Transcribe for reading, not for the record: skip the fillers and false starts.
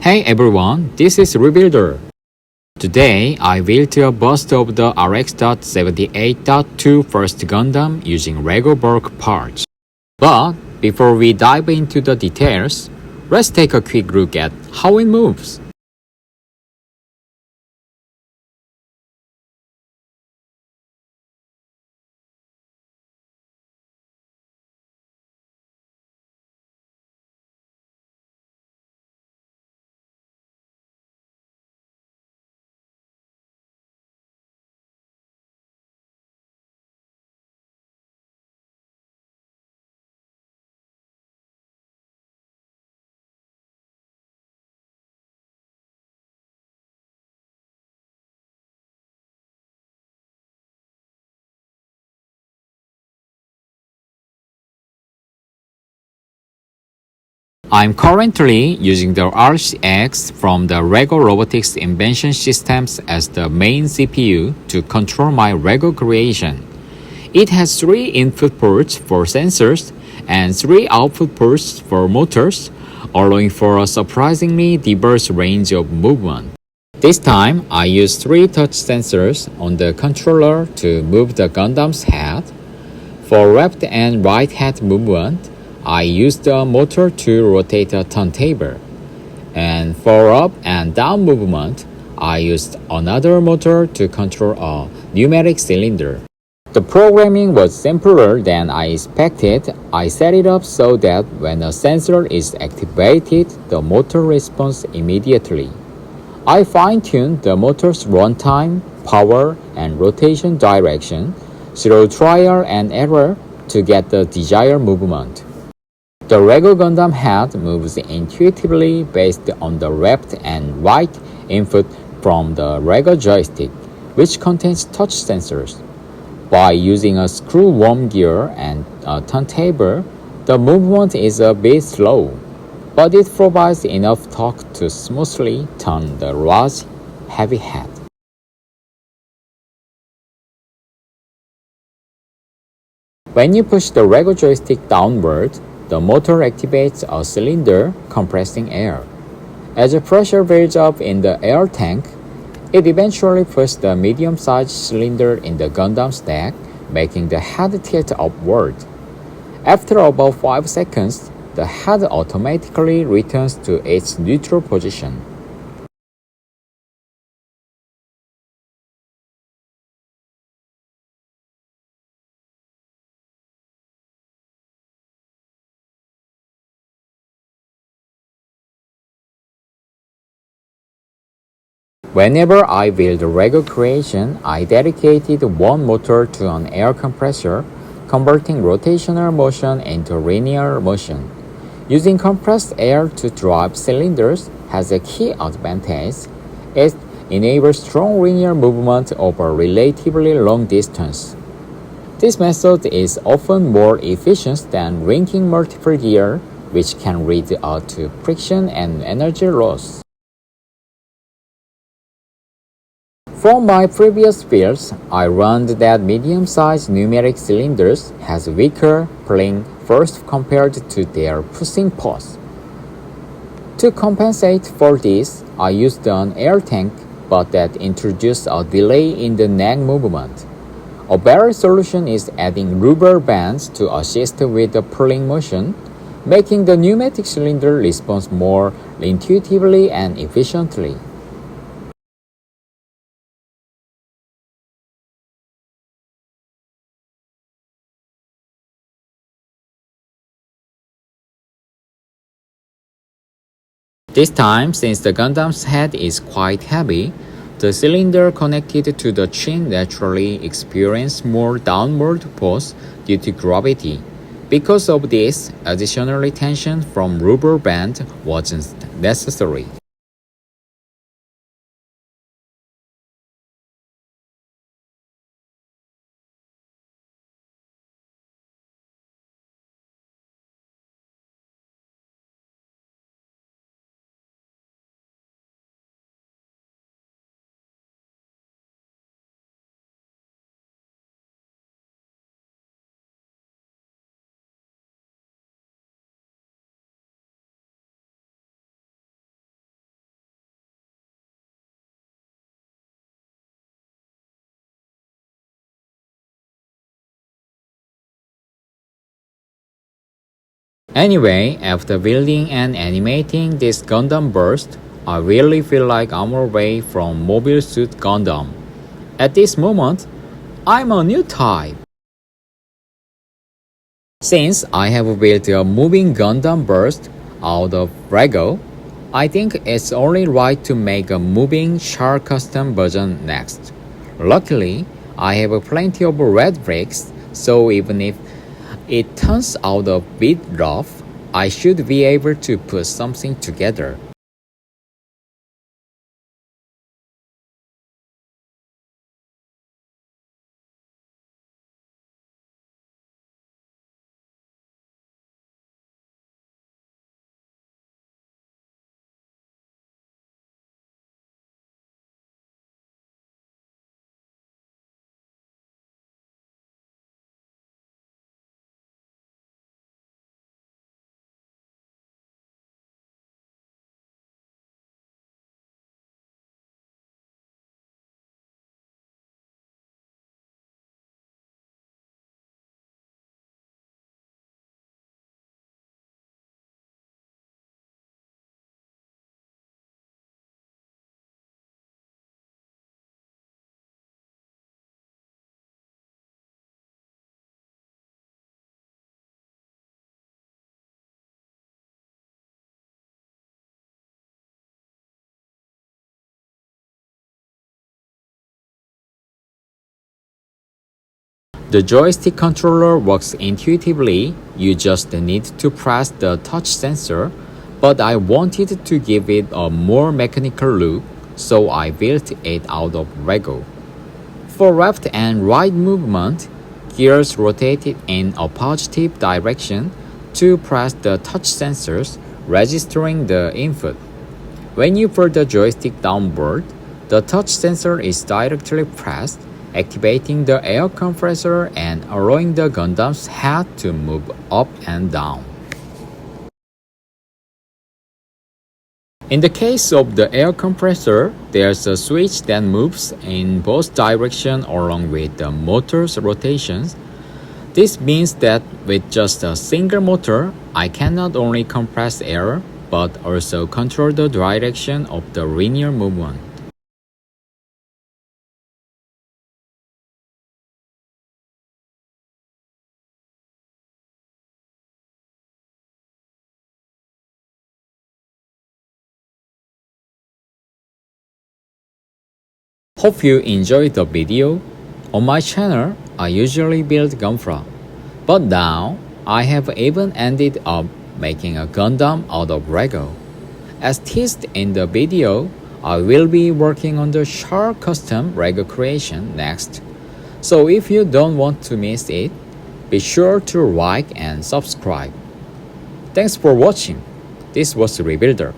Hey everyone, this is Rebuilder. Today I built a bust of the RX-78-2 first Gundam using LEGO-built parts. But before we dive into the details, let's take a quick look at how it moves. I'm currently using the RX from the LEGO Robotics Invention Systems as the main CPU to control my LEGO creation. It has 3 input ports for sensors and 3 output ports for motors, allowing for a surprisingly diverse range of movement. This time, I used 3 touch sensors on the controller to move the Gundam's head. For left and right head movement, I used the motor to rotate a turntable. And for up and down movement, I used another motor to control a pneumatic cylinder. The programming was simpler than I expected. I set it up so that when a sensor is activated, the motor responds immediately. I fine-tuned the motor's runtime, power, and rotation direction through trial and error to get the desired movement. The LEGO Gundam head moves intuitively based on the left and right input from the LEGO Joystick, which contains touch sensors. By using a screw-worm gear and a turntable, the movement is a bit slow, but it provides enough torque to smoothly turn the large, heavy head. When you push the LEGO joystick downward, the motor activates a cylinder compressing air. As the pressure builds up in the air tank, it eventually pushes the medium-sized cylinder in the Gundam's neck, making the head tilt upward. After about 5 seconds, the head automatically returns to its neutral position. Whenever I build a LEGO creation, I dedicated one motor to an air compressor, converting rotational motion into linear motion. Using compressed air to drive cylinders has a key advantage. It enables strong linear movement over relatively long distance. This method is often more efficient than linking multiple gears, which can lead to friction and energy loss. From my previous builds, I learned that medium-sized pneumatic cylinders has weaker pulling force compared to their pushing force. To compensate for this, I used an air tank, but that introduced a delay in the neck movement. A better solution is adding rubber bands to assist with the pulling motion, making the pneumatic cylinder respond more intuitively and efficiently. This time, since the Gundam's head is quite heavy, the cylinder connected to the chin naturally experienced more downward force due to gravity. Because of this, additional tension from rubber band wasn't necessary. Anyway, after building and animating this Gundam Burst, I really feel like I'm away from Mobile Suit Gundam. At this moment, I'm a Newtype. Since I have built a moving Gundam Burst out of LEGO, I think it's only right to make a moving Char custom version next. Luckily, I have plenty of red bricks, so even if it turns out a bit rough, I should be able to put something together. The joystick controller works intuitively, you just need to press the touch sensor, but I wanted to give it a more mechanical look, so I built it out of LEGO. For left and right movement, gears rotated in a positive direction to press the touch sensors, registering the input. When you pull the joystick downward, the touch sensor is directly pressed, activating the air compressor and allowing the Gundam's head to move up and down. In the case of the air compressor, there's a switch that moves in both directions along with the motor's rotations. This means that with just a single motor, I can not only compress air, but also control the direction of the linear movement. Hope you enjoyed the video. On my channel, I usually build Gunpla, but now I have even ended up making a Gundam out of LEGO. As teased in the video, I will be working on the Char custom LEGO creation next. So if you don't want to miss it, be sure to like and subscribe. Thanks for watching. This was Rebuilder.